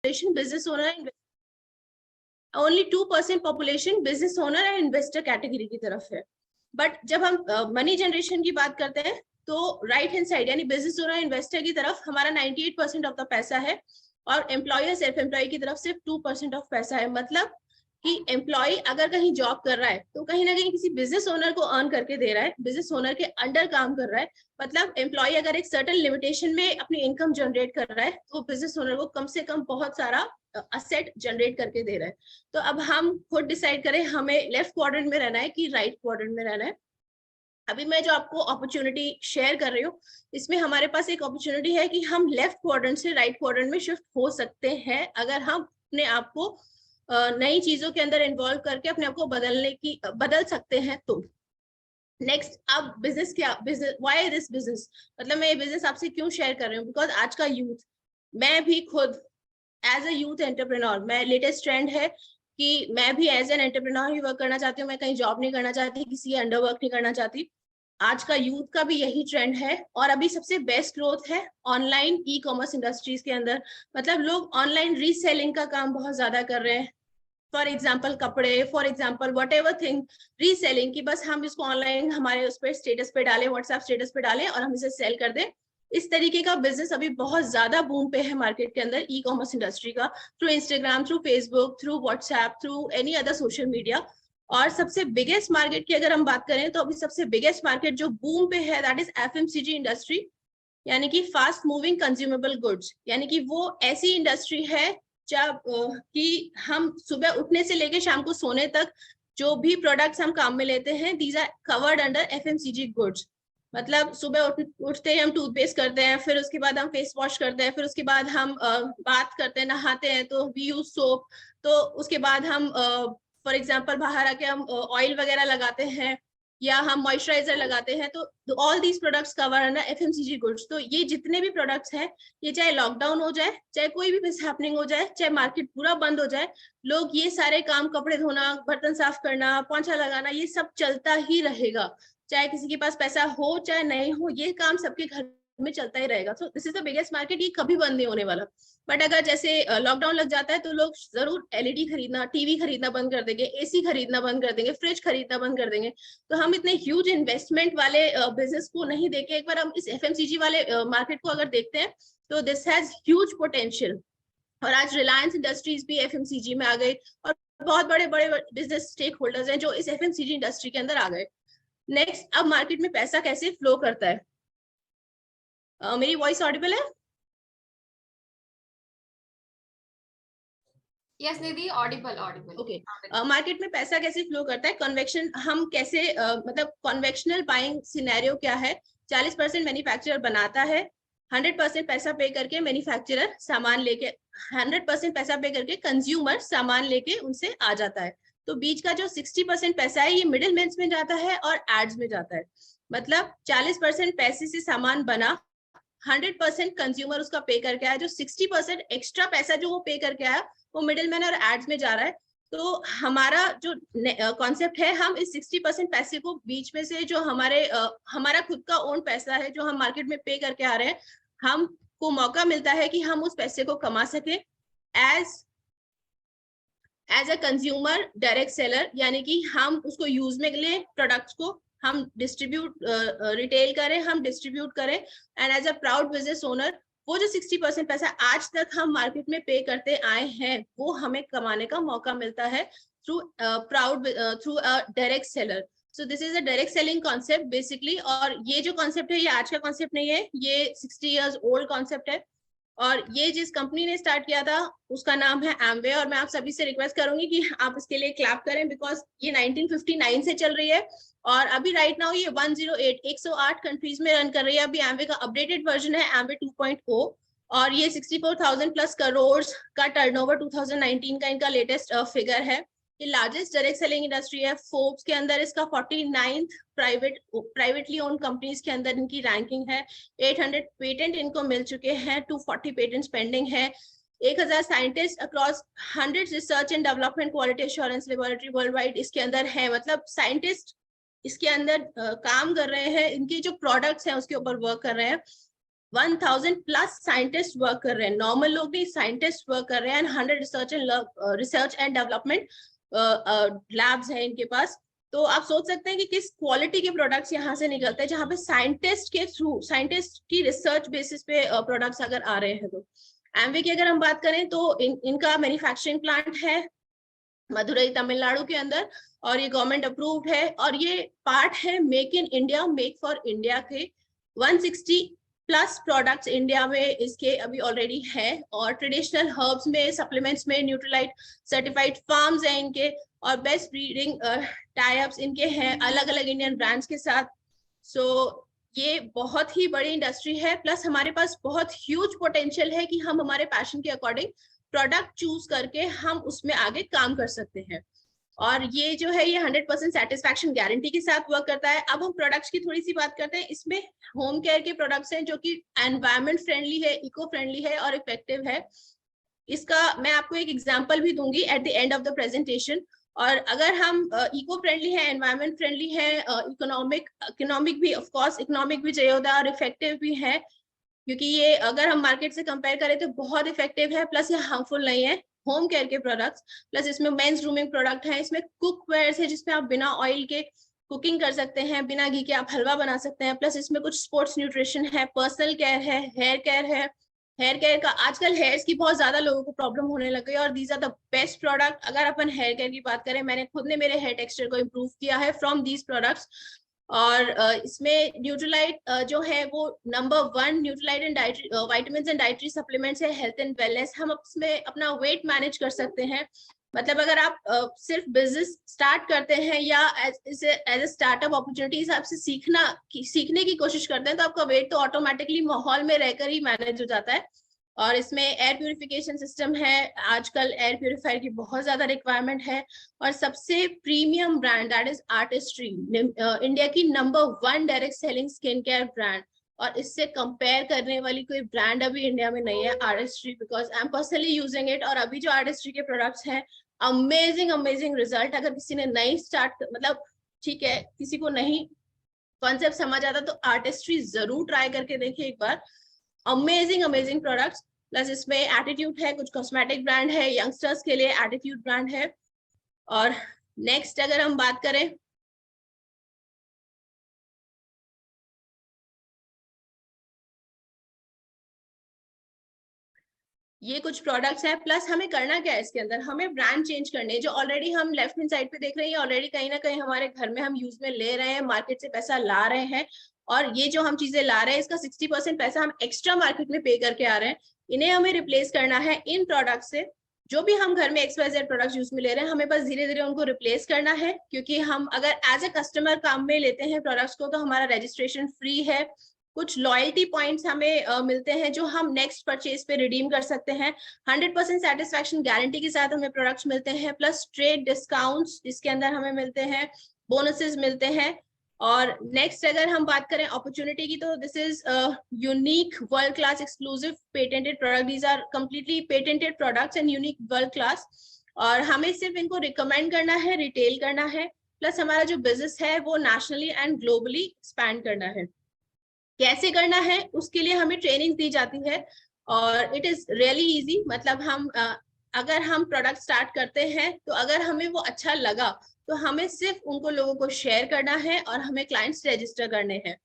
Business owner, only 2% population business owner and investor category की तरफ है। बट जब हम मनी जनरेशन की बात करते हैं तो राइट हैंड साइड यानी बिजनेस ओनर इन्वेस्टर की तरफ हमारा 98% ऑफ द पैसा है और एम्प्लॉयर सेल्फ एम्प्लॉय की तरफ सिर्फ 2% ऑफ पैसा है। मतलब कि एम्प्लॉय अगर कहीं जॉब कर रहा है तो कहीं ना कहीं किसी बिजनेस ओनर को अर्न करके दे रहा है, बिजनेस ओनर के अंडर काम कर रहा है। मतलब एम्प्लॉय अगर एक सर्टेन लिमिटेशन में अपनी इनकम जनरेट कर रहा है तो बिजनेस ओनर को कम से कम बहुत सारा असेट जनरेट करके दे रहा है। तो अब हम खुद डिसाइड करें हमें लेफ्ट क्वाड्रेंट में रहना है कि राइट क्वाड्रेंट में रहना है। अभी मैं जो आपको अपॉर्चुनिटी शेयर कर रही हूँ इसमें हमारे पास एक अपॉर्चुनिटी है कि हम लेफ्ट क्वाड्रेंट से राइट क्वाड्रेंट में शिफ्ट हो सकते हैं अगर हम अपने आप को नई चीजों के अंदर इन्वॉल्व करके अपने आप को बदल सकते हैं। तो नेक्स्ट, अब बिजनेस क्या, बिजनेस व्हाई दिस बिजनेस, मतलब मैं ये बिजनेस आपसे क्यों शेयर कर रही हूँ, बिकॉज आज का यूथ, मैं भी खुद एज अ यूथ एंटरप्रेन्योर, मैं लेटेस्ट ट्रेंड है कि मैं भी एज एन एंटरप्रेन्योर ही वर्क करना चाहती हूँ, मैं कहीं जॉब नहीं करना चाहती, किसी अंडर वर्क नहीं करना चाहती। आज का यूथ का भी यही ट्रेंड है और अभी सबसे बेस्ट ग्रोथ है ऑनलाइन ई कॉमर्स इंडस्ट्रीज के अंदर। मतलब लोग ऑनलाइन रीसेलिंग का काम बहुत ज्यादा कर रहे हैं। फॉर एग्जाम्पल कपड़े, for example what ever thing, reselling की, बस हम इसको ऑनलाइन हमारे उस पर स्टेटस पे डालें, व्हाट्सएप स्टेटस पे डालें और हम इसे सेल कर दें। इस तरीके का बिजनेस अभी बहुत ज्यादा बूम पे है मार्केट के अंदर ई कॉमर्स इंडस्ट्री का, through Instagram, through Facebook, through WhatsApp, through any other social media. और सबसे बिगेस्ट मार्केट की अगर हम बात करें तो अभी सबसे बिगेस्ट मार्केट जो बूम पे है दैट इज एफएमसीजी इंडस्ट्री, यानी कि फास्ट मूविंग कंज्यूमेबल गुड्स। यानी कि वो ऐसी इंडस्ट्री है जब कि हम सुबह उठने से लेके शाम को सोने तक जो भी प्रोडक्ट्स हम काम में लेते हैं these are covered under FMCG goods. मतलब सुबह उठते ही हम टूथपेस्ट करते हैं, फिर उसके बाद हम फेस वॉश करते हैं, फिर उसके बाद हम बात करते हैं, नहाते हैं तो वी यूज सोप, तो उसके बाद हम फॉर एग्जाम्पल बाहर आके हम ऑयल वगैरह लगाते हैं या हम मॉइस्चराइजर लगाते हैं। तो all these products cover under FMCG goods. तो ये जितने भी प्रोडक्ट्स हैं, ये चाहे लॉकडाउन हो जाए, चाहे कोई भी मिसहैपनिंग हो जाए, चाहे मार्केट पूरा बंद हो जाए, लोग ये सारे काम, कपड़े धोना, बर्तन साफ करना, पोंछा लगाना, ये सब चलता ही रहेगा। चाहे किसी के पास पैसा हो चाहे नहीं हो, ये काम सबके घर में चलता ही रहेगा। So this is the biggest market, ये कभी बंद नहीं होने वाला। बट अगर जैसे लॉकडाउन लग जाता है तो लोग जरूर एलईडी खरीदना, टीवी खरीदना बंद कर देंगे, एसी खरीदना बंद कर देंगे, फ्रिज खरीदना बंद कर देंगे। तो हम इतने ह्यूज इन्वेस्टमेंट वाले बिजनेस को नहीं देके एक बार हम इस एफएमसीजी वाले मार्केट को अगर देखते हैं तो दिस हैज ह्यूज पोटेंशियल। और आज रिलायंस इंडस्ट्रीज भी एफएमसीजी में आ गई और बहुत बड़े बड़े बिजनेस स्टेक होल्डर्स हैं जो इस एफएमसीजी इंडस्ट्री के अंदर आ गए। नेक्स्ट, अब मार्केट में पैसा कैसे फ्लो करता है। मेरी वॉइस ऑडिबल है? यस निधि, ऑडिबल ऑडिबल। ओके, मार्केट में पैसा कैसे फ्लो करता है, कन्वेक्शन हम कैसे मतलब कन्वेक्शनल बाइंग सिनेरियो क्या है। 40% मैन्युफैक्चरर बनाता है, 100% पैसा पे करके मैन्युफैक्चरर सामान लेके, 100% पैसा पे करके कंज्यूमर सामान लेके उनसे आ जाता है। तो बीच का जो 60% पैसा है ये मिडिल मैन में जाता है और एड्स में जाता है। मतलब 40% पैसे से सामान बना, 100% कंज्यूमर उसका पे करके आया, जो 60% एक्स्ट्रा पैसा जो वो पे करके आया वो मिडिल मैन और एड्स में जा रहा है। तो हमारा जो कॉन्सेप्ट है, हम इस 60% पैसे को बीच में से जो हमारा खुद का ओन पैसा है जो हम मार्केट में पे करके आ रहे हैं, हमको मौका मिलता है कि हम उस पैसे को कमा सके as a consumer direct seller. यानी कि हम उसको यूज में लें, प्रोडक्ट्स को हम डिस्ट्रीब्यूट रिटेल करें, हम डिस्ट्रीब्यूट करें, and as a proud business owner वो जो 60% पैसा आज तक हम मार्केट में पे करते आए हैं वो हमें कमाने का मौका मिलता है through through a direct seller. So this is a direct selling concept basically. और ये जो कॉन्सेप्ट है ये आज का कॉन्सेप्ट नहीं है, ये 60 इयर्स ओल्ड कॉन्सेप्ट है। और ये जिस कंपनी ने स्टार्ट किया था उसका नाम है एमवे। और मैं आप सभी से रिक्वेस्ट करूंगी कि आप इसके लिए क्लैप करें बिकॉज ये 1959 से चल रही है और अभी राइट नाउ ये 108 कंट्रीज में रन कर रही है। अभी एमवे का अपडेटेड वर्जन है एमवे 2.0 और ये 64,000 प्लस करोड़ का टर्नओवर 2019 का इनका लेटेस्ट फिगर है। ये लार्जेस्ट डायरेक्ट सेलिंग इंडस्ट्री है। फोर्ब्स के अंदर इसका 49th प्राइवेटली ओन्ड कंपनीज के अंदर इनकी रैंकिंग है। 800 पेटेंट इनको मिल चुके हैं, 240 पेटेंट्स पेंडिंग है। 1000 scientist across 100 research and development quality assurance laboratory world wide इसके अंदर है। मतलब साइंटिस्ट इसके अंदर काम कर रहे हैं, इनके जो प्रोडक्ट्स हैं उसके ऊपर वर्क कर रहे हैं। 1000 प्लस साइंटिस्ट वर्क कर रहे हैं, नॉर्मल लोग नहीं, साइंटिस्ट वर्क कर रहे हैं, and 100 research and development labs हैं इनके पास। तो आप सोच सकते हैं कि किस क्वालिटी के प्रोडक्ट्स यहाँ से निकलते हैं, जहाँ पे साइंटिस्ट के थ्रू, साइंटिस्ट की रिसर्च बेसिस पे प्रोडक्ट्स अगर आ रहे हैं। तो एमवे की अगर हम बात करें तो इनका मैन्युफैक्चरिंग प्लांट है मदुरई तमिलनाडु के अंदर, और ये गवर्नमेंट अप्रूव्ड है, और ये पार्ट है make in India, make for India के। 160 प्लस प्रोडक्ट्स इंडिया में इसके अभी ऑलरेडी है, और ट्रेडिशनल हर्ब्स में, सप्लीमेंट्स में न्यूट्रीलाइट सर्टिफाइड फार्म्स हैं इनके, और बेस्ट ब्रीडिंग टाई-अप्स इनके हैं अलग अलग इंडियन ब्रांड्स के साथ। सो ये बहुत ही बड़ी इंडस्ट्री है, प्लस हमारे पास बहुत ह्यूज पोटेंशियल है कि हम हमारे पैशन के अकॉर्डिंग प्रोडक्ट चूज करके हम उसमें आगे काम कर सकते हैं। और ये जो है ये 100% सेटिस्फैक्शन गारंटी के साथ वर्क करता है। अब हम प्रोडक्ट्स की थोड़ी सी बात करते हैं। इसमें होम केयर के प्रोडक्ट्स हैं जो कि एनवायरमेंट फ्रेंडली है, इको फ्रेंडली है और इफेक्टिव है। इसका मैं आपको एक एग्जांपल भी दूंगी at the end of the presentation. और अगर हम इको फ्रेंडली है, एनवायरमेंट फ्रेंडली है, इकोनॉमिक भी, ऑफ कोर्स इकोनॉमिक भी चाहिए होता है, और इफेक्टिव भी है, क्योंकि ये अगर हम मार्केट से कंपेयर करें तो बहुत इफेक्टिव है, प्लस ये हार्मफुल नहीं है। होम केयर के प्रोडक्ट्स, प्लस इसमें मेंस ग्रूमिंग प्रोडक्ट है, इसमें कुकवेयर्स है जिसमें आप बिना ऑयल के कुकिंग कर सकते हैं, बिना घी के आप हलवा बना सकते हैं, प्लस इसमें कुछ स्पोर्ट्स न्यूट्रिशन है, पर्सनल केयर है, हेयर केयर है। हेयर केयर का आजकल हेयर्स की बहुत ज्यादा लोगों को प्रॉब्लम होने लग गई, और these are the best product. अगर अपन हेयर केयर की बात करें, मैंने खुद ने मेरे हेयर टेक्सचर को इम्प्रूव किया है फ्रॉम दीज प्रोडक्ट्स। और इसमें न्यूट्रीलाइट जो है वो number 1 Nutrilite and dietary vitamins and dietary supplements है, हेल्थ एंड वेलनेस। हम उसमें अपना वेट मैनेज कर सकते हैं। मतलब अगर आप सिर्फ बिजनेस स्टार्ट करते हैं या एज ए स्टार्टअप अपॉर्चुनिटीज आपसे सीखने की कोशिश करते हैं, तो आपका वेट तो ऑटोमेटिकली माहौल में रहकर ही मैनेज हो जाता है। और इसमें एयर प्यूरिफिकेशन सिस्टम है, आजकल एयर प्यूरिफायर की बहुत ज्यादा रिक्वायरमेंट है। और सबसे premium brand that is artistry, India की number 1 direct selling skin care brand, और इससे कंपेयर करने वाली कोई ब्रांड अभी इंडिया में नहीं है, artistry, because I am personally using it. और अभी जो आर्टिस्ट्री के प्रोडक्ट्स हैं, अमेजिंग रिजल्ट। अगर किसी ने नहीं स्टार्ट, मतलब ठीक है, किसी को नहीं कॉन्सेप्ट समझ आता तो आर्टिस्ट्री जरूर ट्राई करके देखिए एक बार। अमेजिंग प्रोडक्ट्स, प्लस इसमें एटीट्यूड है, कुछ कॉस्मेटिक ब्रांड है, यंगस्टर्स के लिए एटीट्यूड ब्रांड है। और नेक्स्ट अगर हम बात करें, ये कुछ प्रोडक्ट्स हैं। प्लस हमें करना क्या है इसके अंदर, हमें ब्रांड चेंज करने हैं। जो ऑलरेडी हम लेफ्ट हैंड साइड पे देख रहे हैं, ऑलरेडी कहीं ना कहीं हमारे घर में हम यूज में ले रहे हैं, मार्केट से पैसा ला रहे हैं। और ये जो हम चीजें ला रहे हैं, इसका 60% पैसा हम एक्स्ट्रा मार्केट में पे करके आ रहे हैं। इन्हें हमें रिप्लेस करना है इन प्रोडक्ट से। जो भी हम घर में XYZ प्रोडक्ट यूज में ले रहे हैं, हमें बस धीरे धीरे उनको रिप्लेस करना है। क्योंकि हम अगर एज ए कस्टमर काम में लेते हैं प्रोडक्ट्स को, तो हमारा रजिस्ट्रेशन फ्री है। कुछ लॉयल्टी पॉइंट्स हमें मिलते हैं जो हम नेक्स्ट परचेज पे रिडीम कर सकते हैं। 100% सेटिस्फैक्शन गारंटी के साथ हमें प्रोडक्ट्स मिलते हैं, प्लस ट्रेड डिस्काउंट्स इसके अंदर हमें मिलते हैं, बोनसेस मिलते हैं। और नेक्स्ट अगर हम बात करें अपॉर्चुनिटी की, तो this is unique world class exclusive patented product. These are completely patented products and unique world class. और हमें सिर्फ इनको रिकमेंड करना है, रिटेल करना है, प्लस हमारा जो बिजनेस है वो नेशनली एंड ग्लोबली एक्सपैंड करना है। कैसे करना है उसके लिए हमें ट्रेनिंग दी जाती है, और इट इज रियली इजी। मतलब हम अगर हम प्रोडक्ट स्टार्ट करते हैं, तो अगर हमें वो अच्छा लगा तो हमें सिर्फ उनको लोगों को शेयर करना है, और हमें क्लाइंट्स रजिस्टर करने हैं।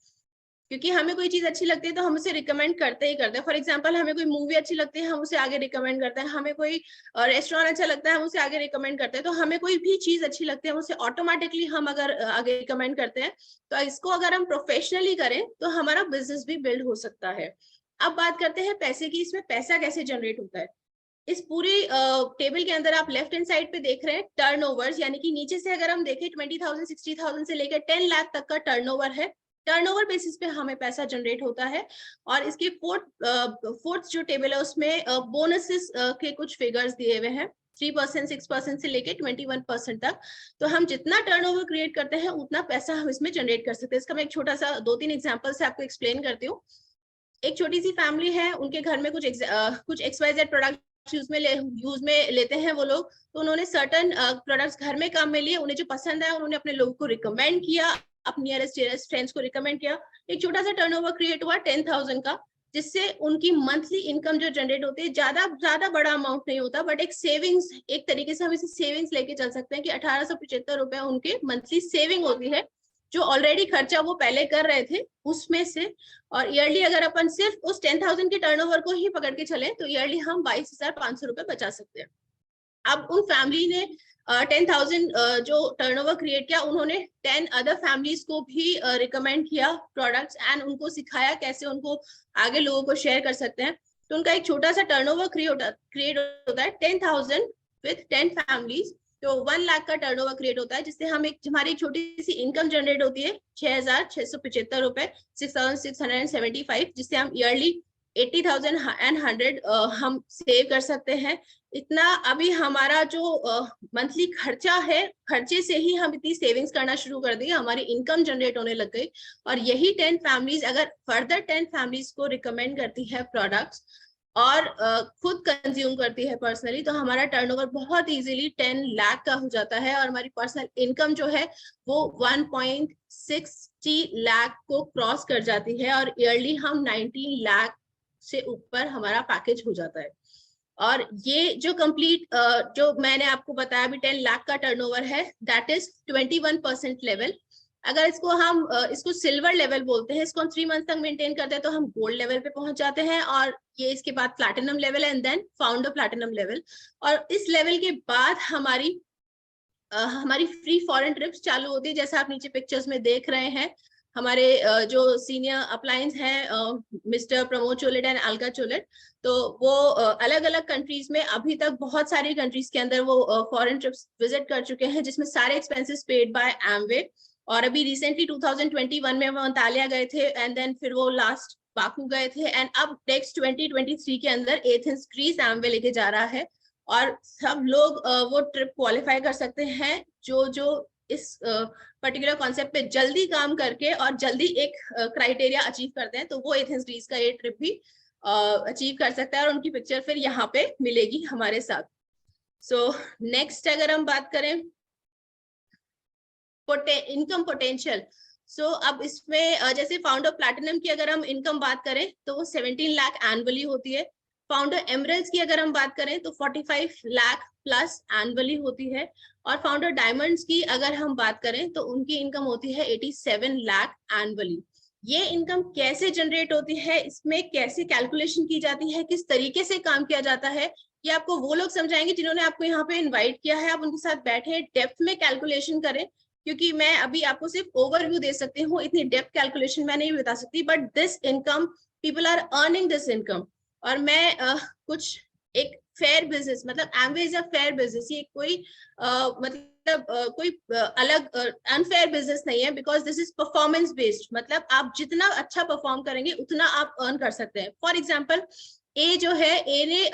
क्योंकि हमें कोई चीज अच्छी लगती है तो हम उसे रिकमेंड करते ही करते हैं। फॉर एग्जांपल, हमें कोई मूवी अच्छी लगती है, हम उसे आगे रिकमेंड करते हैं। हमें कोई रेस्टोरेंट अच्छा लगता है, हम उसे आगे रिकमेंड करते हैं। तो हमें कोई भी चीज अच्छी लगती है, उसे ऑटोमेटिकली हम अगर आगे रिकमेंड करते हैं। तो इसको अगर हम प्रोफेशनली करें तो हमारा बिजनेस भी बिल्ड हो सकता है। अब बात करते हैं पैसे की। इसमें पैसा कैसे जनरेट होता है। इस पूरी टेबल के अंदर आप लेफ्ट हैंड साइड पे देख रहे हैं टर्नओवर्स, यानी कि नीचे से अगर हम देखें 20,000 60,000 से लेकर 10 लाख तक का टर्नओवर है। टर्नओवर बेसिस पे हमें पैसा जनरेट होता है। और इसके फोर्थ जो टेबल है उसमें बोनसेस के कुछ फिगर्स दिए हुए हैं, 3%, 6% से लेके 21% तक। तो हम जितना टर्नओवर क्रिएट करते हैं उतना पैसा हम इसमें जनरेट कर सकते हैं। इसका मैं एक छोटा सा 2-3 एग्जांपल से आपको एक्सप्लेन करती हूँ। एक छोटी सी फैमिली है, उनके घर में कुछ XYZ प्रोडक्ट यूज में लेते हैं वो लोग। तो उन्होंने सर्टन प्रोडक्ट्स घर में काम में लिए, उन्हें जो पसंद आया उन्होंने अपने लोगों को रिकमेंड किया, अपने नियरेस्ट फ्रेंड्स को रिकमेंड किया। एक छोटा सा टर्नओवर क्रिएट हुआ 10,000 का। जिससे उनकी मंथली इनकम जो जनरेट होती है, ज्यादा बड़ा अमाउंट नहीं होता, बट एक सेविंग्स, एक तरीके से हम इसे सेविंग्स लेके चल सकते हैं कि 1875 रुपए उनके मंथली सेविंग होती है, जो ऑलरेडी खर्चा वो पहले कर रहे थे उसमें से। और ईयरली अगर अपन सिर्फ उस 10,000 के टर्नओवर को ही पकड़ के चले तो ईयरली हम 22,500 रुपए बचा सकते हैं। अब उन फैमिली ने 10,000 जो टर्नओवर क्रिएट किया, उन्होंने 10 अदर फैमिलीज को भी रिकमेंड किया प्रोडक्ट्स, एंड उनको सिखाया कैसे उनको आगे लोगों को शेयर कर सकते हैं। तो उनका एक छोटा सा टर्नओवर क्रिएट होता है 10,000 विथ 10 फैमिलीज, तो 1 लाख का टर्नओवर क्रिएट होता है, जिससे हम हमारी एक छोटी सी इनकम जनरेट होती है 6,675 रुपए, 6,675, जिससे हम ईयरली 80,100 हम सेव कर सकते हैं। इतना अभी हमारा जो मंथली खर्चा है, खर्चे से ही हम इतनी सेविंग्स करना शुरू कर दी, हमारी इनकम जनरेट होने लग गई। और यही 10 फैमिलीज अगर फर्दर 10 फैमिलीज को रिकमेंड करती है प्रोडक्ट्स और खुद कंज्यूम करती है पर्सनली, तो हमारा टर्नओवर बहुत इजीली 10 लाख का हो जाता है, और हमारी पर्सनल इनकम जो है वो 1.60 लाख को क्रॉस कर जाती है, और ईयरली हम 19 लाख से ऊपर हमारा पैकेज हो जाता है। और ये जो कंप्लीट जो मैंने आपको बताया अभी 10 लाख का टर्नओवर है, दैट इज 21% लेवल। अगर इसको हम इसको सिल्वर लेवल बोलते हैं, इसको हम 3 मंथ तक मेंटेन करते हैं तो हम गोल्ड लेवल पे पहुंच जाते हैं, और ये इसके बाद platinum level and then founder platinum level. और इस लेवल के बाद हमारी फ्री फॉरेन ट्रिप्स चालू होती है, जैसा आप नीचे पिक्चर्स में देख रहे हैं। हमारे जो सीनियर अप्लायंस हैं मिस्टर प्रमोद चोलेट एंड अलका चोलेट, तो वो अलग अलग कंट्रीज में, अभी तक बहुत सारी कंट्रीज के अंदर वो फॉरेन ट्रिप्स विजिट कर चुके हैं, जिसमें सारे एक्सपेंसेस पेड बाय एमवे। और अभी रिसेंटली 2021 में वो अंतालिया गए थे, एंड देन फिर वो लास्ट बाकू गए थे, एंड अब नेक्स्ट 2023 के अंदर एथेंस ग्रीस एमवे लेके जा रहा है। और सब लोग वो ट्रिप क्वालिफाई कर सकते हैं जो इस पर्टिकुलर कॉन्सेप्ट पे जल्दी काम करके और जल्दी एक क्राइटेरिया अचीव करते हैं, तो वो एथेंस ग्रीस का ये ट्रिप भी अचीव कर सकता है, और उनकी पिक्चर फिर यहाँ पे मिलेगी हमारे साथ। सो नेक्स्ट अगर हम बात करें इनकम पोटेंशियल, सो अब इसमें जैसे फाउंडर प्लैटिनम की अगर हम इनकम बात करें तो वो 17 लाख एनुअली होती है। फाउंडर एमरल्ड्स की अगर हम बात करें तो 45 लाख प्लस एनुअली होती है। और फाउंडर डायमंड्स की अगर हम बात करें तो उनकी इनकम होती है 87 लाख एनुअली। ये इनकम कैसे जनरेट होती है, इसमें कैसे कैलकुलेशन की जाती है, किस तरीके से काम किया जाता है, ये आपको वो लोग समझाएंगे जिन्होंने आपको यहाँ पे इन्वाइट किया है। आप उनके साथ बैठे डेप्थ में कैलकुलेशन करें, क्योंकि मैं अभी आपको सिर्फ ओवरव्यू दे सकती हूँ, इतनी डेप्थ कैलकुलेशन मैं नहीं बता सकती। But this income, people are earning this income. और मैं कुछ एक फेयर बिजनेस, मतलब Amway is a fair business, ये कोई मतलब कोई अलग अनफेयर बिजनेस नहीं है, because this is performance based. मतलब आप जितना अच्छा परफॉर्म करेंगे उतना आप अर्न कर सकते हैं। फॉर एग्जाम्पल ए जो है, ए ने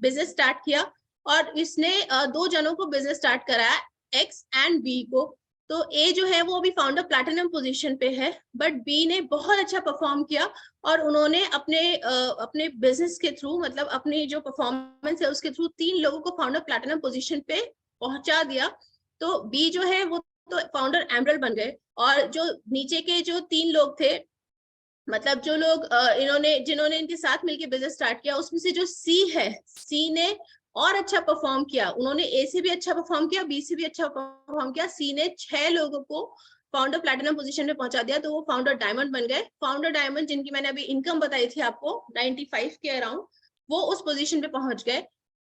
बिजनेस स्टार्ट किया और इसने 2 जनों को बिजनेस स्टार्ट कराया, एक्स एंड बी को। तो ए जो है वो अभी फाउंडर प्लैटिनम पोजीशन पे है, बट बी ने बहुत अच्छा परफॉर्म किया और उन्होंने अपने बिजनेस के थ्रू, मतलब अपनी जो परफॉर्मेंस है उसके थ्रू 3 लोगों को फाउंडर प्लैटिनम पोजीशन पे पहुंचा दिया। तो बी जो है वो तो फाउंडर एमरल्ड बन गए, और जो नीचे के जो 3 लोग थे, मतलब जो लोग जिन्होंने इनके साथ मिलकर बिजनेस स्टार्ट किया, उसमें से जो सी है, सी ने और अच्छा परफॉर्म किया। उन्होंने ए से भी अच्छा परफॉर्म किया, बी से भी अच्छा परफॉर्म किया। सी ने 6 लोगों को फाउंडर प्लैटिनम पोजीशन पे पहुंचा दिया, तो वो फाउंडर डायमंड बन गए। फाउंडर डायमंड, जिनकी मैंने अभी इनकम बताई थी आपको 95 के अराउंड, वो उस पोजीशन पे पहुंच गए।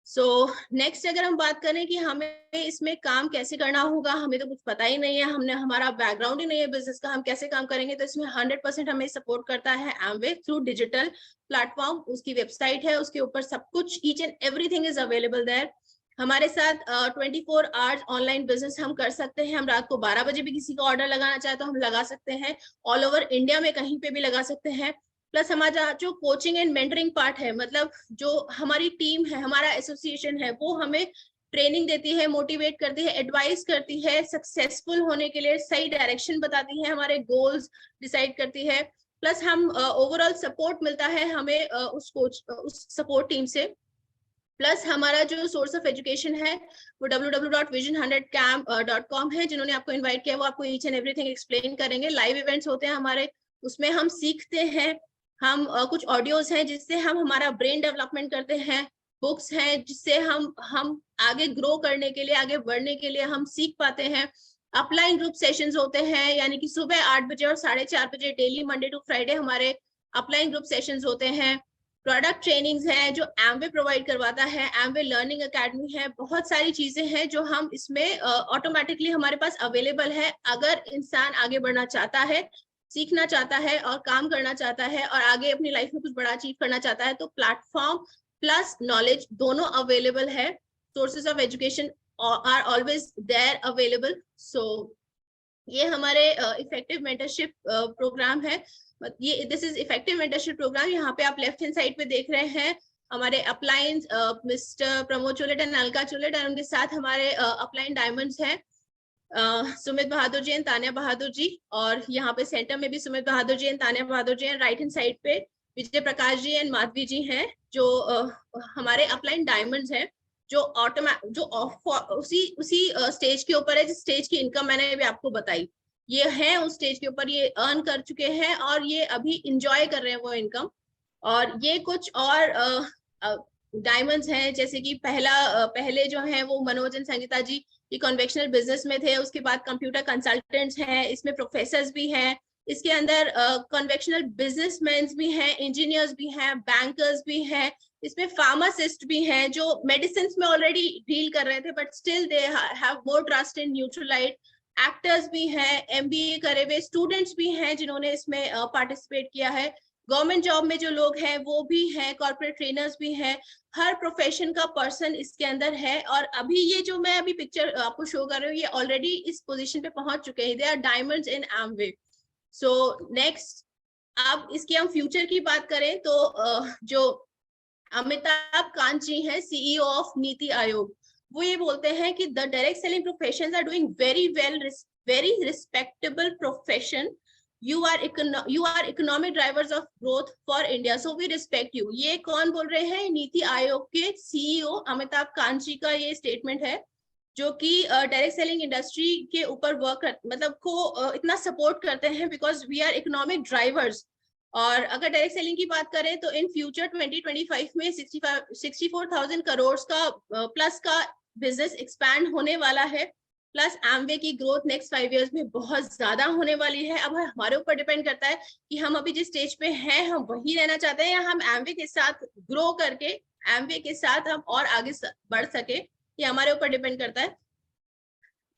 सो नेक्स्ट अगर हम बात करें कि हमें इसमें काम कैसे करना होगा, हमें तो कुछ पता ही नहीं है, हमारा बैकग्राउंड ही नहीं है बिजनेस का, हम कैसे काम करेंगे। तो इसमें 100% हमें सपोर्ट करता है एमवे थ्रू डिजिटल प्लेटफॉर्म। उसकी वेबसाइट है, उसके ऊपर सब कुछ, each and everything is available there. हमारे साथ 24 आवर्स ऑनलाइन बिजनेस हम कर सकते हैं। हम रात को 12 बजे भी किसी का ऑर्डर लगाना चाहे तो हम लगा सकते हैं, ऑल ओवर इंडिया में कहीं पे भी लगा सकते हैं। प्लस हमारा जो कोचिंग एंड मेंटरिंग पार्ट है, मतलब जो हमारी टीम है, हमारा एसोसिएशन है, वो हमें ट्रेनिंग देती है, मोटिवेट करती है, एडवाइस करती है, सक्सेसफुल होने के लिए सही डायरेक्शन बताती है, हमारे गोल्स डिसाइड करती है। प्लस हम ओवरऑल सपोर्ट मिलता है हमें उस सपोर्ट टीम से। प्लस हमारा जो सोर्स ऑफ एजुकेशन है वो www.vision100camp.com है। जिन्होंने आपको इनवाइट किया वो आपको ईच एंड एवरीथिंग एक्सप्लेन करेंगे। लाइव इवेंट्स होते हैं हमारे, उसमें हम सीखते हैं हम कुछ ऑडियोज हैं जिससे हम हमारा ब्रेन डेवलपमेंट करते हैं, बुक्स हैं जिससे हम आगे ग्रो करने के लिए, आगे बढ़ने के लिए हम सीख पाते हैं। अपलाइन ग्रुप सेशंस होते हैं, यानी कि सुबह 8 बजे और 4:30 बजे डेली मंडे टू फ्राइडे हमारे अपलाइन ग्रुप सेशंस होते हैं। प्रोडक्ट ट्रेनिंग्स हैं जो एमवे प्रोवाइड करवाता है, एमवे लर्निंग एकेडमी है, बहुत सारी चीजें हैं जो हम इसमें ऑटोमेटिकली हमारे पास अवेलेबल है। अगर इंसान आगे बढ़ना चाहता है, सीखना चाहता है और काम करना चाहता है और आगे अपनी लाइफ में कुछ बड़ा अचीव करना चाहता है, तो प्लेटफॉर्म प्लस नॉलेज दोनों अवेलेबल है। Sources of education are always there available. So ये हमारे इफेक्टिव मेंटरशिप प्रोग्राम है। ये this is effective mentorship program. यहाँ पे आप लेफ्ट हैंड साइड पे देख रहे हैं हमारे upline mister Pramod Cholet and Alka Cholet, और उनके साथ हमारे अपलाइन डायमंड्स हैं सुमित बहादुर जी एंड तानिया बहादुर जी, और यहाँ पे सेंटर में भी Sumit Bahadur ji and Tania Bahadur ji and right hand side पे विजय प्रकाश जी एंड माधवी जी हैं, जो हमारे अपलाइन डायमंड्स हैं, जो उसी स्टेज के ऊपर है जिस स्टेज की इनकम मैंने अभी आपको बताई। ये है उस स्टेज के ऊपर, ये अर्न कर चुके हैं और ये अभी इंजॉय कर रहे हैं वो इनकम। और ये कुछ और डायमंड्स हैं, जैसे कि पहले जो है वो मनोज एंड संगीता जी, ये कन्वेक्शनल बिजनेस में थे, उसके बाद कंप्यूटर कंसल्टेंट्स हैं, इसमें प्रोफेसर्स भी हैं, इसके अंदर कन्वेक्शनल बिजनेसमैन भी हैं, इंजीनियर्स भी हैं, बैंकर्स भी हैं, इसमें फार्मासिस्ट भी हैं जो मेडिसिन में ऑलरेडी डील कर रहे थे but still they have more trust in Nutrilite. Actors भी हैं, एमबीए करे हुए स्टूडेंट्स भी हैं जिन्होंने इसमें पार्टिसिपेट किया है, गवर्नमेंट जॉब में जो लोग हैं वो भी हैं, कॉर्पोरेट ट्रेनर्स भी हैं, हर प्रोफेशन का पर्सन इसके अंदर है। और अभी ये जो मैं अभी पिक्चर आपको शो कर रही हूँ, ये ऑलरेडी इस पोजीशन पे पहुंच चुके हैं, they are diamonds in Amway. So next, अब इसकी हम फ्यूचर की बात करें तो जो अमिताभ कांत जी हैं, सीईओ ऑफ नीति आयोग, वो ये बोलते हैं कि the direct selling professions are doing very well, very respectable profession, you are economic drivers of growth for India, so we respect you। ये कौन बोल रहे हैं? नीति आयोग के सीईओ अमिताभ कांत जी का ये स्टेटमेंट है, जो कि डायरेक्ट सेलिंग इंडस्ट्री के ऊपर वर्क मतलब को इतना सपोर्ट करते हैं because we are economic drivers. और अगर डायरेक्ट सेलिंग की बात करें तो इन फ्यूचर 2025 में 64,000 करोड़ का प्लस का बिजनेस एक्सपैंड होने वाला है, प्लस एमवे की ग्रोथ नेक्स्ट 5 इयर्स में बहुत ज्यादा होने वाली है। अब हमारे ऊपर डिपेंड करता है कि हम अभी जिस स्टेज पे हैं हम वही रहना चाहते हैं या हम एमवे के साथ ग्रो करके एमवे के साथ हम और आगे बढ़ सके, ये हमारे ऊपर डिपेंड करता है।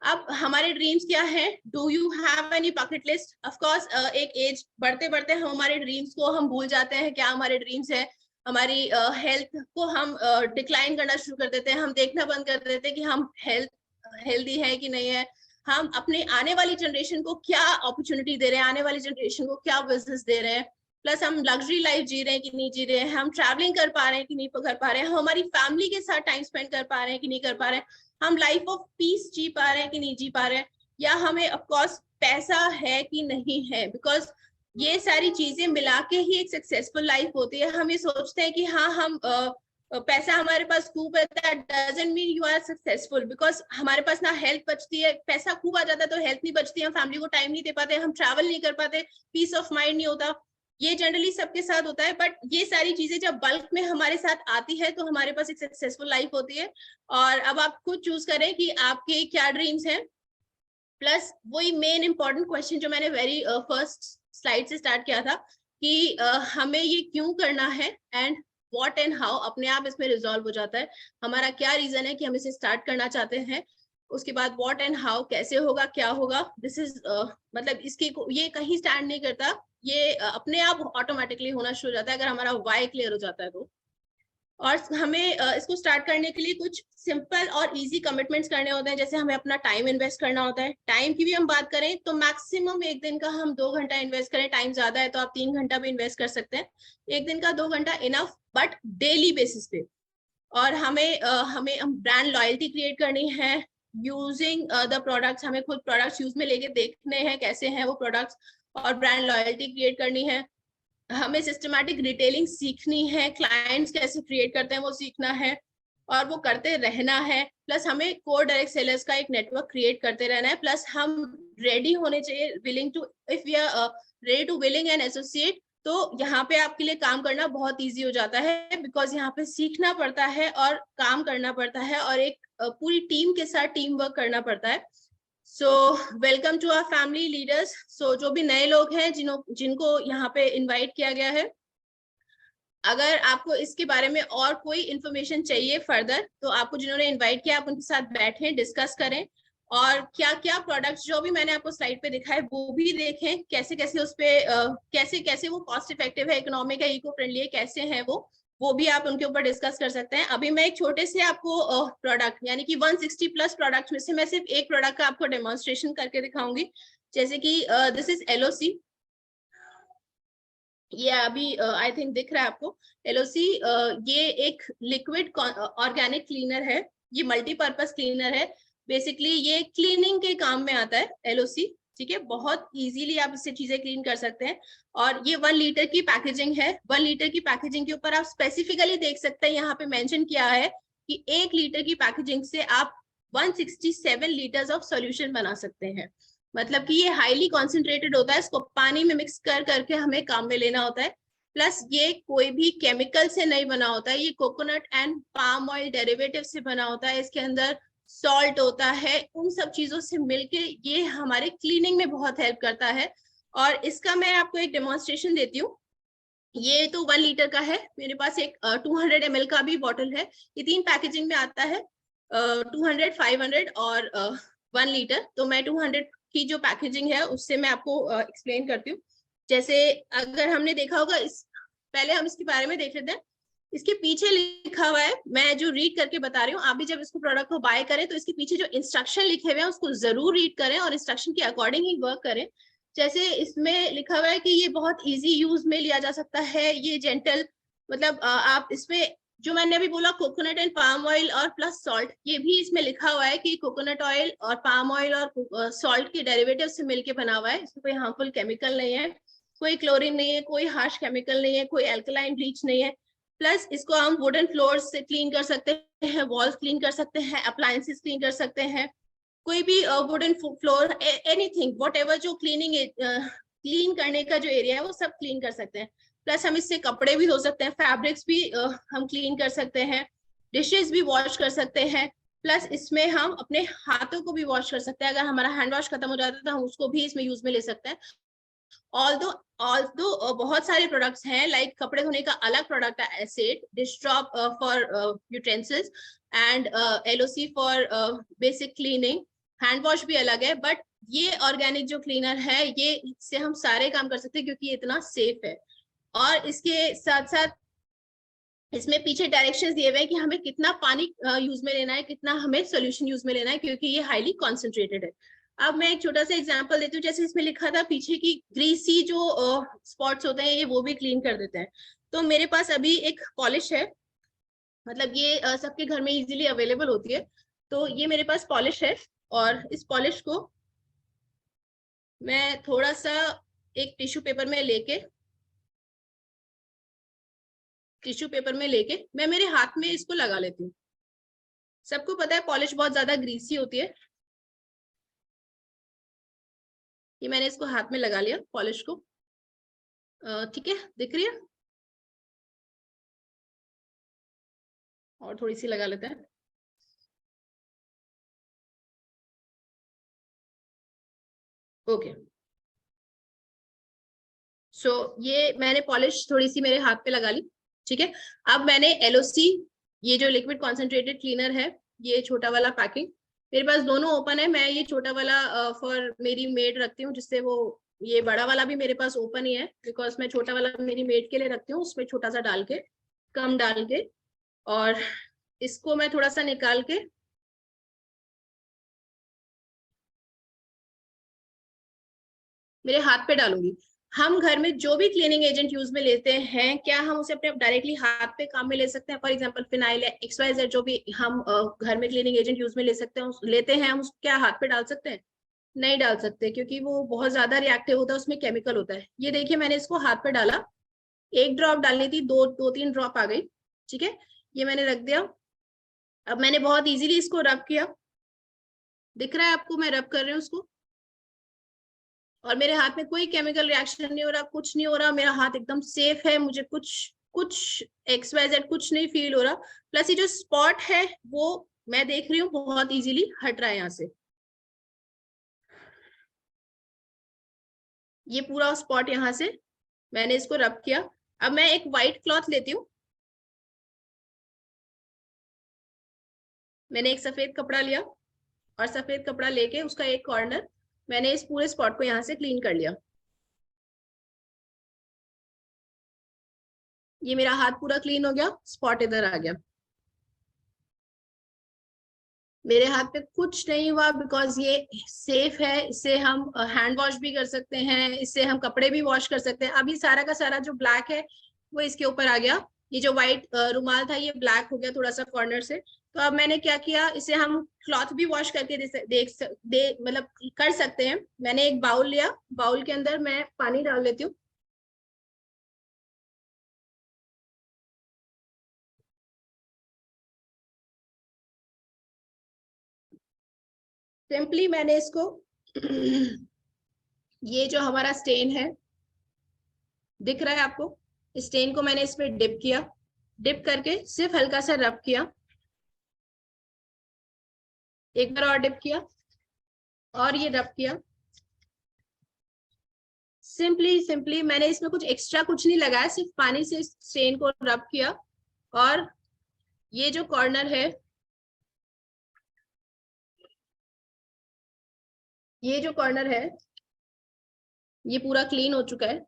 अब हमारे ड्रीम्स क्या है? Do you have any bucket list? Of course एक एज बढ़ते बढ़ते हम हमारे ड्रीम्स को हम भूल जाते हैं, क्या हमारे ड्रीम्स है। हमारी हेल्थ को हम डिक्लाइन करना शुरू कर देते हैं, हम देखना बंद कर देते हैं कि हम हेल्दी है कि नहीं है, हम अपने आने वाली जनरेशन को क्या अपॉर्चुनिटी दे रहे हैं, आने वाली जनरेशन को क्या बिजनेस दे रहे हैं, प्लस हम लग्जरी लाइफ जी रहे हैं कि नहीं जी रहे हैं, हम ट्रैवलिंग कर पा रहे हैं कि नहीं कर पा रहे हैं, हम हमारी फैमिली के साथ टाइम स्पेंड कर पा रहे हैं कि नहीं कर पा रहे हैं, हम लाइफ ऑफ पीस जी पा रहे हैं कि नहीं जी पा रहे हैं, या हमें ऑफकोर्स पैसा है कि नहीं है। बिकॉज ये सारी चीजें मिला के ही एक सक्सेसफुल लाइफ होती है। हम ये सोचते हैं कि हाँ हम पैसा हमारे पास खूब है, that doesn't mean you are successful, because हमारे पास ना हेल्थ बचती है, पैसा खूब आ जाता है तो हेल्थ नहीं बचती, हम फैमिली को टाइम नहीं दे पाते, हम ट्रैवल नहीं कर पाते, पीस ऑफ माइंड नहीं होता। ये जनरली सबके साथ होता है, बट ये सारी चीजें जब बल्क में हमारे साथ आती है तो हमारे पास एक सक्सेसफुल लाइफ होती है। और अब आप खुद चूज करें कि आपके क्या ड्रीम्स हैं। प्लस वही मेन इंपॉर्टेंट क्वेश्चन जो मैंने वेरी फर्स्ट स्लाइड से स्टार्ट किया था कि हमें ये क्यों करना है, एंड व्हाट एंड हाउ अपने आप इसमें रिजॉल्व हो जाता है। हमारा क्या रीजन है कि हम इसे स्टार्ट करना चाहते हैं, उसके बाद व्हाट एंड हाउ कैसे होगा, क्या होगा, दिस इज मतलब इसके ये कहीं स्टैंड नहीं करता, ये अपने आप ऑटोमेटिकली होना शुरू हो जाता है अगर हमारा वाई क्लियर हो जाता है तो। और हमें इसको स्टार्ट करने के लिए कुछ सिंपल और इजी कमिटमेंट्स करने होते हैं, जैसे हमें अपना टाइम इन्वेस्ट करना होता है। टाइम की भी हम बात करें तो मैक्सिमम एक दिन का हम 2 घंटा इन्वेस्ट करें, टाइम ज्यादा है तो आप 3 घंटा भी इन्वेस्ट कर सकते हैं, एक दिन का 2 घंटा इनफ, बट डेली बेसिस पे। और हमें ब्रांड लॉयल्टी क्रिएट करनी है यूजिंग द प्रोडक्ट्स, हमें खुद प्रोडक्ट्स यूज में लेके देखने हैं कैसे हैं वो प्रोडक्ट्स, और ब्रांड लॉयल्टी क्रिएट करनी है। हमें सिस्टमैटिक रिटेलिंग सीखनी है, क्लाइंट्स कैसे क्रिएट करते हैं वो सीखना है और वो करते रहना है। प्लस हमें कोर डायरेक्ट सेलर्स का एक नेटवर्क क्रिएट करते रहना है। प्लस हम रेडी होने चाहिए, willing to, if we are ready to willing and associate, तो यहाँ पे आपके लिए काम करना बहुत इजी हो जाता है, बिकॉज यहाँ पे सीखना पड़ता है और काम करना पड़ता है और एक पूरी टीम के साथ टीम वर्क करना पड़ता है। So welcome to our family leaders. So जो भी नए लोग हैं जिनको यहाँ पे इनवाइट किया गया है, अगर आपको इसके बारे में और कोई इंफॉर्मेशन चाहिए फर्दर, तो आपको जिन्होंने इनवाइट किया आप उनके साथ बैठें, डिस्कस करें और क्या क्या प्रोडक्ट्स जो भी मैंने आपको स्लाइड पे दिखाए वो भी देखें, कैसे कैसे उस पे कैसे कैसे वो कॉस्ट इफेक्टिव है, इकोनॉमिक है, इको फ्रेंडली है, कैसे है वो भी आप उनके ऊपर डिस्कस कर सकते हैं। अभी मैं एक छोटे से आपको प्रोडक्ट यानी कि 160 प्लस प्रोडक्ट में से मैं सिर्फ एक प्रोडक्ट का आपको डेमोन्स्ट्रेशन करके दिखाऊंगी। जैसे कि दिस इज LOC। ये अभी आई थिंक दिख रहा है आपको। LOC ये एक लिक्विड ऑर्गेनिक क्लीनर है, ये मल्टीपर्पज क्लीनर है। बेसिकली ये क्लीनिंग के काम में आता है LOC, ठीक है। बहुत इजीली आप इससे चीजें क्लीन कर सकते हैं। और ये 1 लीटर की पैकेजिंग है। 1 लीटर की पैकेजिंग के ऊपर आप स्पेसिफिकली देख सकते हैं, यहाँ पे मेंशन किया है कि 1 लीटर की पैकेजिंग से आप 167 लीटर्स ऑफ सोल्यूशन बना सकते हैं। मतलब कि ये हाईली कॉन्सेंट्रेटेड होता है, इसको पानी में मिक्स कर करके हमें काम में लेना होता है। प्लस ये कोई भी केमिकल से नहीं बना होता है, ये coconut and palm oil derivative से बना होता है। इसके अंदर सॉल्ट होता है, उन सब चीजों से मिलके ये हमारे क्लीनिंग में बहुत हेल्प करता है। और इसका मैं आपको एक डेमोन्स्ट्रेशन देती हूँ। ये तो 1 लीटर का है, मेरे पास एक 200 ml का भी बॉटल है। ये 3 पैकेजिंग में आता है, 200, 500 और 1 लीटर। तो मैं 200 की जो पैकेजिंग है उससे मैं आपको एक्सप्लेन करती हूँ। जैसे अगर हमने देखा होगा, पहले हम इसके बारे में देख लेते हैं। इसके पीछे लिखा हुआ है, मैं जो रीड करके बता रही हूँ, आप भी जब इसको प्रोडक्ट को बाय करें तो इसके पीछे जो इंस्ट्रक्शन लिखे हुए हैं उसको जरूर रीड करें और इंस्ट्रक्शन के अकॉर्डिंग ही वर्क करें। जैसे इसमें लिखा हुआ है कि ये बहुत इजी यूज में लिया जा सकता है, ये जेंटल, मतलब आप इसमें जो मैंने अभी बोला कोकोनट एंड पाम ऑयल और प्लस सॉल्ट, ये भी इसमें लिखा हुआ है कि कोकोनट ऑयल और पाम ऑयल और सॉल्ट के डेरिवेटिव से मिलके बना हुआ है। इसमें कोई हार्मफुल केमिकल नहीं है, कोई क्लोरीन नहीं है, कोई हार्श केमिकल नहीं है, कोई एल्कलाइन ब्लीच नहीं है। प्लस इसको हम वुडन फ्लोर से क्लीन कर सकते हैं, वॉल्स क्लीन कर सकते हैं, अप्लायंसेस क्लीन कर सकते हैं, कोई भी वुडन फ्लोर, एनीथिंग व्हाटएवर जो क्लीन करने का जो एरिया है वो सब क्लीन कर सकते हैं। प्लस हम इससे कपड़े भी धो सकते हैं, फैब्रिक्स भी हम क्लीन कर सकते हैं, डिशेस भी वॉश कर सकते हैं। प्लस इसमें हम अपने हाथों को भी वॉश कर सकते हैं, अगर हमारा हैंड वॉश खत्म हो जाता है तो हम उसको भी इसमें यूज में ले सकते हैं। ऑल्दो बहुत सारे प्रोडक्ट्स हैं, लाइक कपड़े धोने का अलग प्रोडक्ट है acid, dish drop for utensils and LOC for basic cleaning, hand wash भी अलग है। बट ये ऑर्गेनिक जो क्लीनर है, ये इससे हम सारे काम कर सकते हैं क्योंकि ये इतना सेफ है। और इसके साथ साथ इसमें पीछे डायरेक्शंस दिए हुए हैं कि हमें कितना पानी यूज में लेना है, कितना हमें सोल्यूशन यूज में लेना है, क्योंकि ये हाईली कॉन्सेंट्रेटेड है। अब मैं एक छोटा सा एग्जांपल देती हूँ। जैसे इसमें लिखा था पीछे की ग्रीसी जो स्पॉट्स होते हैं ये वो भी क्लीन कर देते हैं। तो मेरे पास अभी एक पॉलिश है, मतलब ये सबके घर में इजीली अवेलेबल होती है। तो ये मेरे पास पॉलिश है और इस पॉलिश को मैं थोड़ा सा एक टिश्यू पेपर में लेके मैं मेरे हाथ में इसको लगा लेती हूँ। सबको पता है पॉलिश बहुत ज्यादा ग्रीसी होती है। ये मैंने इसको हाथ में लगा लिया पॉलिश को, ठीक है, दिख रही है। और थोड़ी सी लगा लेते हैं। ओके, सो ये मैंने पॉलिश थोड़ी सी मेरे हाथ पे लगा ली, ठीक है। अब मैंने LOC, ये जो लिक्विड कॉन्सेंट्रेटेड क्लीनर है, ये छोटा वाला पैकिंग मेरे पास दोनों ओपन है। मैं ये छोटा वाला फॉर मेरी मेड रखती हूँ, जिससे वो, ये बड़ा वाला भी मेरे पास ओपन ही है बिकॉज मैं छोटा वाला मेरी मेड के लिए रखती हूँ, उसमें छोटा सा डाल के, कम डाल के, और इसको मैं थोड़ा सा निकाल के मेरे हाथ पे डालूंगी। हम घर में जो भी क्लीनिंग एजेंट यूज में लेते हैं, क्या हम उसे अपने डायरेक्टली हाथ पे काम में ले सकते हैं? फॉर एग्जांपल फिनाइल या XYZ जो भी हम घर में क्लीनिंग एजेंट यूज में लेते हैं, हम क्या हाथ पे डाल सकते हैं? नहीं डाल सकते, क्योंकि वो बहुत ज्यादा रिएक्टिव होता है, उसमें केमिकल होता है। ये देखिए मैंने इसको हाथ पे डाला, 1 ड्रॉप डालनी थी, 2-3 ड्रॉप आ गई, ठीक है। ये मैंने रख दिया। अब मैंने बहुत इजीली इसको रब किया, दिख रहा है आपको मैं रब कर रही हूँ उसको, और मेरे हाथ में कोई केमिकल रिएक्शन नहीं हो रहा, कुछ नहीं हो रहा, मेरा हाथ एकदम सेफ है, मुझे कुछ कुछ XYZ कुछ नहीं फील हो रहा। प्लस ये जो स्पॉट है वो मैं देख रही हूँ बहुत इजीली हट रहा है यहाँ से। ये पूरा स्पॉट यहाँ से मैंने इसको रब किया। अब मैं एक व्हाइट क्लॉथ लेती हूँ, मैंने एक सफेद कपड़ा लिया और सफेद कपड़ा लेके उसका एक कॉर्नर मैंने इस पूरे स्पॉट को यहाँ से क्लीन कर लिया। ये मेरा हाथ पूरा क्लीन हो गया, स्पॉट इधर आ गया। मेरे हाथ पे कुछ नहीं हुआ बिकॉज ये सेफ है, इससे हम हैंड वॉश भी कर सकते हैं, इससे हम कपड़े भी वॉश कर सकते हैं। अभी सारा का सारा जो ब्लैक है वो इसके ऊपर आ गया, ये जो व्हाइट रुमाल था ये ब्लैक हो गया थोड़ा सा कॉर्नर से। तो अब मैंने क्या किया, इसे हम क्लॉथ भी वॉश करके मतलब कर सकते हैं। मैंने एक बाउल लिया, बाउल के अंदर मैं पानी डाल लेती हूँ। सिंपली मैंने इसको ये जो हमारा स्टेन है दिख रहा है आपको, इस स्टेन को मैंने इसमें डिप किया, डिप करके सिर्फ हल्का सा रब किया, एक बार और डिप किया और ये रब किया। सिंपली मैंने इसमें कुछ एक्स्ट्रा कुछ नहीं लगाया, सिर्फ पानी से स्टेन को रब किया। और ये जो कॉर्नर है, ये जो कॉर्नर है ये पूरा क्लीन हो चुका है।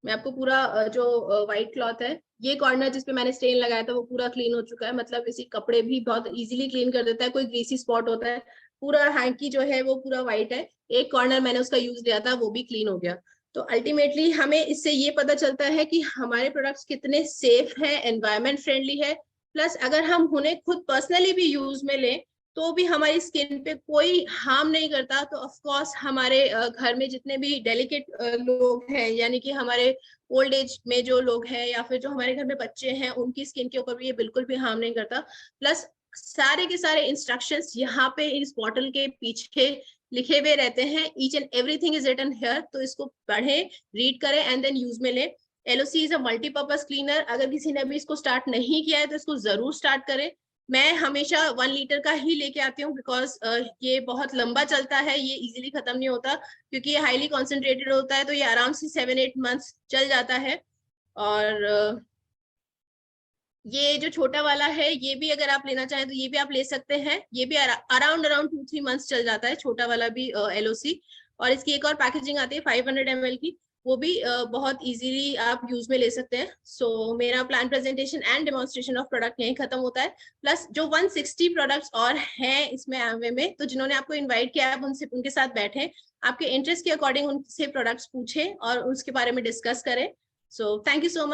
मैं आपको पूरा जो व्हाइट क्लॉथ है, ये कॉर्नर जिसपे मैंने स्टेन लगाया था वो पूरा क्लीन हो चुका है। मतलब इसी कपड़े भी बहुत इजीली क्लीन कर देता है, कोई ग्रीसी स्पॉट होता है, पूरा हैंकी जो है वो पूरा व्हाइट है। एक कॉर्नर मैंने उसका यूज लिया था वो भी क्लीन हो गया। तो अल्टीमेटली हमें इससे ये पता चलता है कि हमारे प्रोडक्ट्स कितने सेफ हैं, एनवायरमेंट फ्रेंडली है। प्लस अगर हम उन्हें खुद पर्सनली भी यूज में लें तो भी हमारी स्किन पे कोई हार्म नहीं करता। तो ऑफ कोर्स हमारे घर में जितने भी डेलिकेट लोग हैं, यानी कि हमारे ओल्ड एज में जो लोग हैं या फिर जो हमारे घर में बच्चे हैं, उनकी स्किन के ऊपर भी ये बिल्कुल भी हार्म नहीं करता। प्लस सारे के सारे इंस्ट्रक्शंस यहाँ पे इस बॉटल के पीछे लिखे हुए रहते हैं, each and everything is written here. तो इसको पढ़ें, रीड करें एंड देन यूज में लें। LOC is a multipurpose cleaner. अगर किसी ने अभी इसको स्टार्ट नहीं किया है तो इसको जरूर स्टार्ट करें। मैं हमेशा 1 लीटर का ही लेके आती हूँ बिकॉज ये बहुत लंबा चलता है, ये इजीली खत्म नहीं होता क्योंकि ये हाईली कॉन्सेंट्रेटेड होता है। तो ये आराम से 7-8 मंथ्स चल जाता है। और ये जो छोटा वाला है ये भी अगर आप लेना चाहें तो ये भी आप ले सकते हैं, ये भी अराउंड 2-3 मंथ्स चल जाता है, छोटा वाला भी LOC। और इसकी एक और पैकेजिंग आती है 500 ml की, वो भी बहुत इजीली आप यूज में ले सकते हैं। सो मेरा plan presentation and demonstration of product यहीं खत्म होता है। प्लस जो 160 प्रोडक्ट्स और हैं इसमें एमवे में, तो जिन्होंने आपको इन्वाइट किया आप उनसे उनके साथ बैठे, आपके इंटरेस्ट के अकॉर्डिंग उनसे प्रोडक्ट्स पूछें और उसके बारे में डिस्कस करें। So thank you so much.